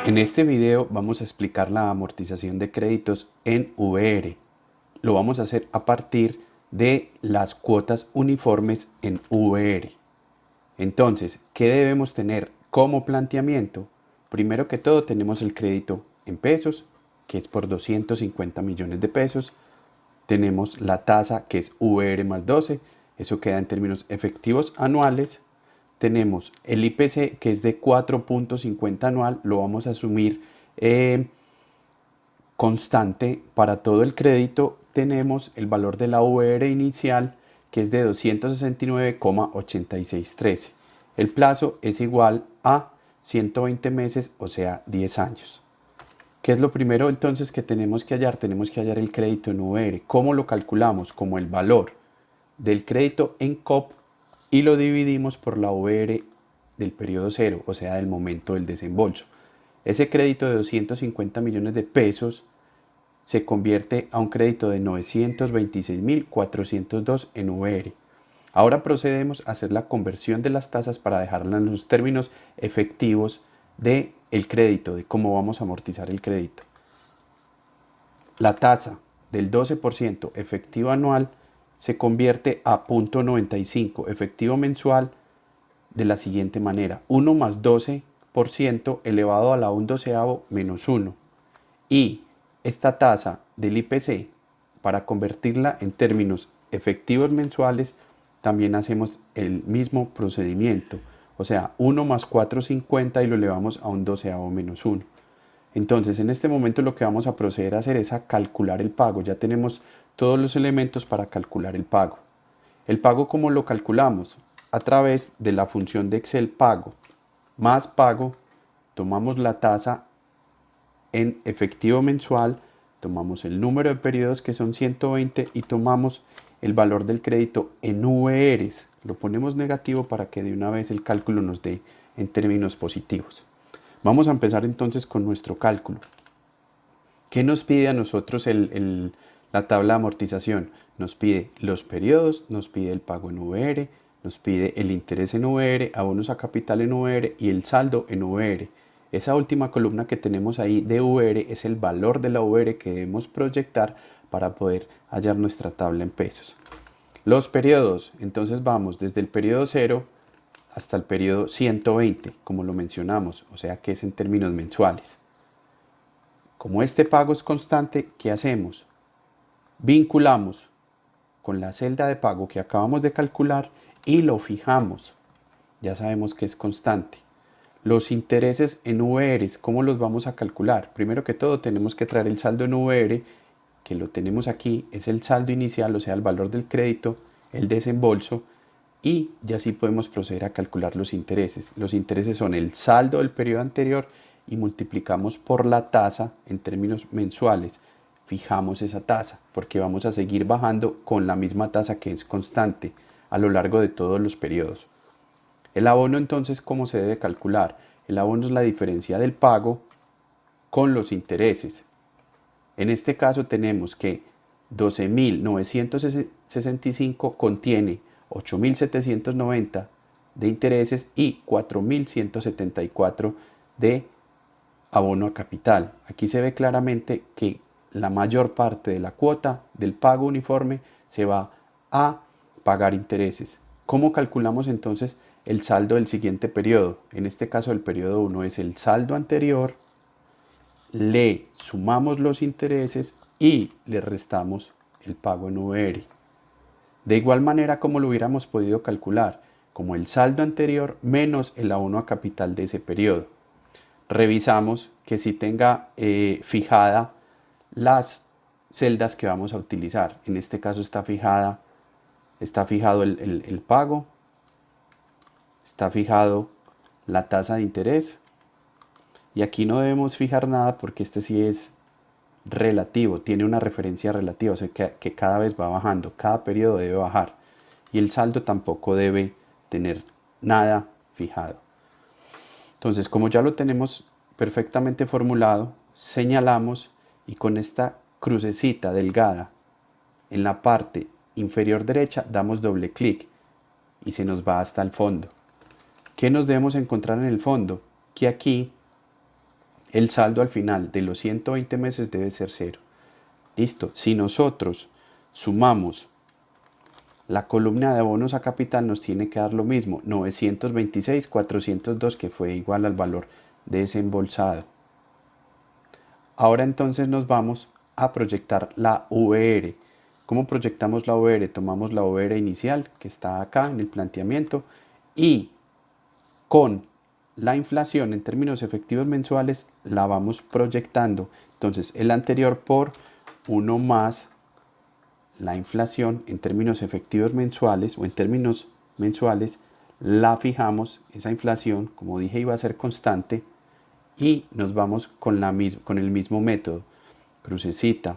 En este video vamos a explicar la amortización de créditos en VR. Lo vamos a hacer a partir de las cuotas uniformes en VR. Entonces, ¿qué debemos tener como planteamiento? Primero que todo tenemos el crédito en pesos, que es por 250 millones de pesos. Tenemos la tasa, que es VR más 12, eso queda en términos efectivos anuales. Tenemos el IPC, que es de 4.50 anual, lo vamos a asumir constante para todo el crédito. Tenemos el valor de la VR inicial, que es de 269,8613. El plazo es igual a 120 meses, o sea, 10 años. ¿Qué es lo primero entonces que tenemos que hallar? Tenemos que hallar el crédito en VR. ¿Cómo lo calculamos? Como el valor del crédito en COP y lo dividimos por la VR del periodo cero, o sea, del momento del desembolso. Ese crédito de 250 millones de pesos se convierte a un crédito de 926.402 en VR. Ahora procedemos a hacer la conversión de las tasas para dejarla en los términos efectivos del crédito, de cómo vamos a amortizar el crédito. La tasa del 12% efectivo anual se convierte a 0.95 efectivo mensual de la siguiente manera: 1 más 12% elevado a la 1/12 menos 1. Y esta tasa del IPC, para convertirla en términos efectivos mensuales, también hacemos el mismo procedimiento. O sea, 1 más 4,50 y lo elevamos a 1/12 menos 1. Entonces, en este momento lo que vamos a proceder a hacer es a calcular el pago. Ya tenemos todos los elementos para calcular el pago. ¿El pago cómo lo calculamos? A través de la función de Excel pago. Más pago, tomamos la tasa en efectivo mensual, tomamos el número de periodos, que son 120, y tomamos el valor del crédito en VRs. Lo ponemos negativo para que de una vez el cálculo nos dé en términos positivos. Vamos a empezar entonces con nuestro cálculo. ¿Qué nos pide a nosotros la tabla de amortización? Nos pide los periodos, nos pide el pago en VR, nos pide el interés en VR, abonos a capital en VR y el saldo en VR. Esa última columna que tenemos ahí de VR es el valor de la VR que debemos proyectar para poder hallar nuestra tabla en pesos. Los periodos, entonces vamos desde el periodo 0 hasta el periodo 120, como lo mencionamos, o sea que es en términos mensuales. Como este pago es constante, ¿qué hacemos? Vinculamos con la celda de pago que acabamos de calcular y lo fijamos. Ya sabemos que es constante. Los intereses en VRs, ¿cómo los vamos a calcular? Primero que todo tenemos que traer el saldo en VR, que lo tenemos aquí, es el saldo inicial, o sea, el valor del crédito, el desembolso, y ya sí podemos proceder a calcular los intereses. Los intereses son el saldo del periodo anterior y multiplicamos por la tasa en términos mensuales. Fijamos esa tasa porque vamos a seguir bajando con la misma tasa que es constante a lo largo de todos los periodos. El abono entonces, ¿cómo se debe calcular? El abono es la diferencia del pago con los intereses. En este caso tenemos que 12.965 contiene 8.790 de intereses y 4.174 de abono a capital. Aquí se ve claramente que la mayor parte de la cuota del pago uniforme se va a pagar intereses. ¿Cómo calculamos entonces el saldo del siguiente periodo? En este caso el periodo 1 es el saldo anterior, le sumamos los intereses y le restamos el pago en VR. De igual manera como lo hubiéramos podido calcular, como el saldo anterior menos el abono a capital de ese periodo. Revisamos que si tenga fijada las celdas que vamos a utilizar. En este caso está fijado el pago, está fijado la tasa de interés, y aquí no debemos fijar nada porque este sí es relativo, tiene una referencia relativa, o sea que cada vez va bajando, cada periodo debe bajar, y el saldo tampoco debe tener nada fijado. Entonces, como ya lo tenemos perfectamente formulado, señalamos y con esta crucecita delgada en la parte inferior derecha damos doble clic y se nos va hasta el fondo. ¿Qué nos debemos encontrar en el fondo? Que aquí el saldo al final de los 120 meses debe ser cero. Listo. Si nosotros sumamos la columna de abonos a capital, nos tiene que dar lo mismo, 926.402, que fue igual al valor desembolsado. Ahora entonces nos vamos a proyectar la VR. ¿Cómo proyectamos la VR? Tomamos la VR inicial que está acá en el planteamiento y con la inflación en términos efectivos mensuales la vamos proyectando. Entonces el anterior por 1 más la inflación en términos efectivos mensuales o en términos mensuales la fijamos, esa inflación como dije iba a ser constante, y nos vamos con el mismo método, crucecita,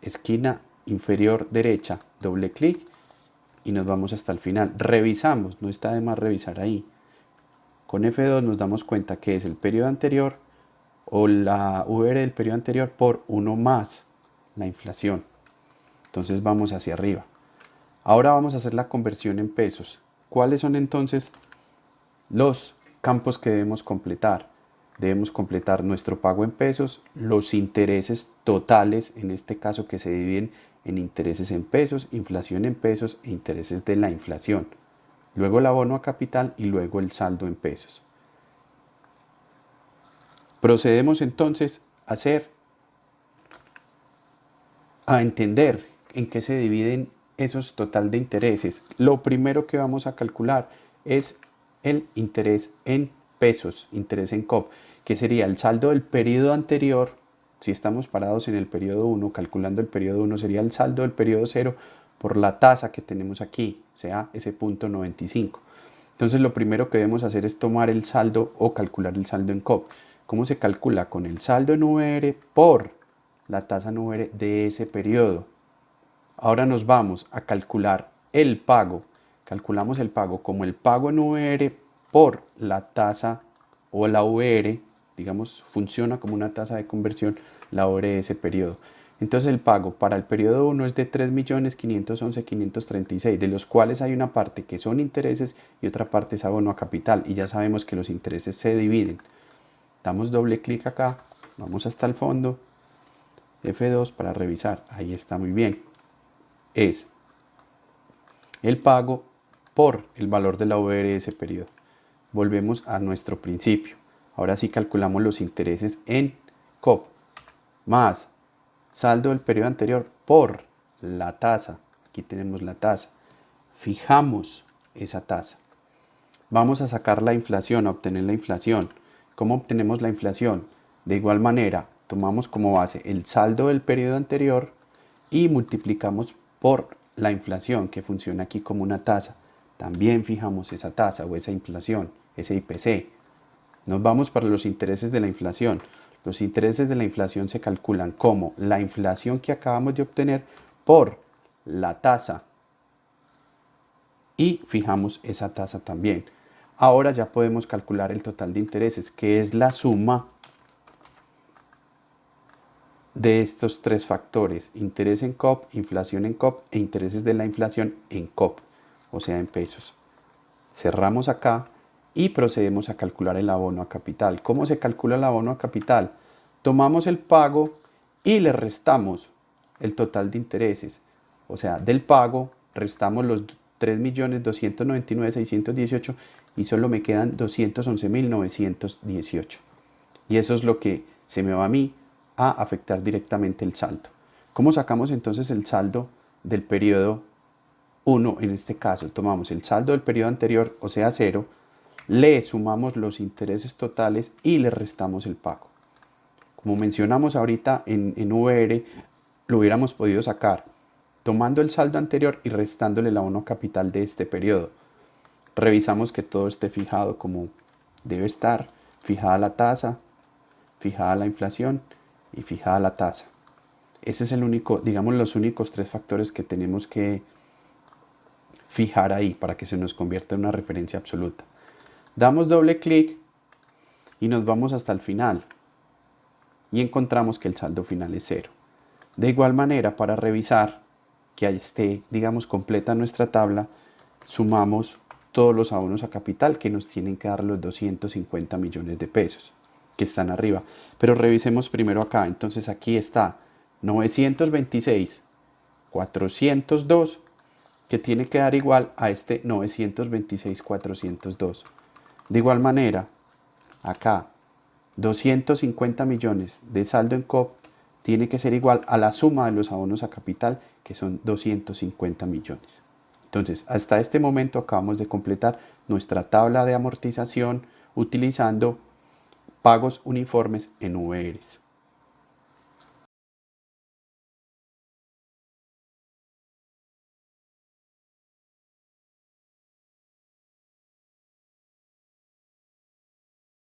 esquina inferior derecha, doble clic y nos vamos hasta el final. Revisamos, no está de más revisar ahí. Con F2 nos damos cuenta que es el periodo anterior o la VR del periodo anterior por 1 más la inflación. Entonces vamos hacia arriba. Ahora vamos a hacer la conversión en pesos. ¿Cuáles son entonces los campos que debemos completar? Debemos completar nuestro pago en pesos, los intereses totales, en este caso que se dividen en intereses en pesos, inflación en pesos e intereses de la inflación. Luego el abono a capital y luego el saldo en pesos. Procedemos entonces a entender en qué se dividen esos total de intereses. Lo primero que vamos a calcular es el interés en pesos, interés en COP, que sería el saldo del periodo anterior. Si estamos parados en el periodo 1, calculando el periodo 1 sería el saldo del periodo 0 por la tasa que tenemos aquí, o sea, ese punto 95. Entonces lo primero que debemos hacer es tomar el saldo o calcular el saldo en COP. ¿Cómo se calcula? Con el saldo en VR por la tasa en VR de ese periodo. Ahora nos vamos a calcular el pago. Calculamos el pago como el pago en VR por la tasa o la VR, digamos, funciona como una tasa de conversión, la VR de ese periodo. Entonces el pago para el periodo 1 es de 3.511.536, de los cuales hay una parte que son intereses y otra parte es abono a capital. Y ya sabemos que los intereses se dividen. Damos doble clic acá, vamos hasta el fondo, F2 para revisar, ahí está muy bien. Es el pago por el valor de la VR de ese periodo. Volvemos a nuestro principio. Ahora sí calculamos los intereses en COP más saldo del periodo anterior por la tasa. Aquí tenemos la tasa. Fijamos esa tasa. Vamos a sacar la inflación, a obtener la inflación. ¿Cómo obtenemos la inflación? De igual manera, tomamos como base el saldo del periodo anterior y multiplicamos por la inflación, que funciona aquí como una tasa. También fijamos esa tasa o esa inflación, ese IPC. Nos vamos para los intereses de la inflación. Los intereses de la inflación se calculan como la inflación que acabamos de obtener por la tasa y fijamos esa tasa también. Ahora ya podemos calcular el total de intereses, que es la suma de estos tres factores: interés en COP, inflación en COP e intereses de la inflación en COP, o sea en pesos. Cerramos acá y procedemos a calcular el abono a capital. ¿Cómo se calcula el abono a capital? Tomamos el pago y le restamos el total de intereses. O sea, del pago restamos los 3.299.618 y solo me quedan 211.918. Y eso es lo que se me va a mí a afectar directamente el saldo. ¿Cómo sacamos entonces el saldo del periodo 1? En este caso, tomamos el saldo del periodo anterior, o sea 0, le sumamos los intereses totales y le restamos el pago. Como mencionamos ahorita en VR, lo hubiéramos podido sacar tomando el saldo anterior y restándole el abono capital de este periodo. Revisamos que todo esté fijado como debe estar, fijada la tasa, fijada la inflación y fijada la tasa. Ese es el único, digamos, los únicos tres factores que tenemos que fijar ahí para que se nos convierta en una referencia absoluta. Damos doble clic y nos vamos hasta el final y encontramos que el saldo final es 0. De igual manera, para revisar que esté, digamos, completa nuestra tabla, sumamos todos los abonos a capital que nos tienen que dar los 250 millones de pesos, que están arriba. Pero revisemos primero acá. Entonces aquí está 926, 402, que tiene que dar igual a este 926, 402. De igual manera, acá 250 millones de saldo en COP tiene que ser igual a la suma de los abonos a capital, que son 250 millones. Entonces, hasta este momento acabamos de completar nuestra tabla de amortización utilizando pagos uniformes en VRs.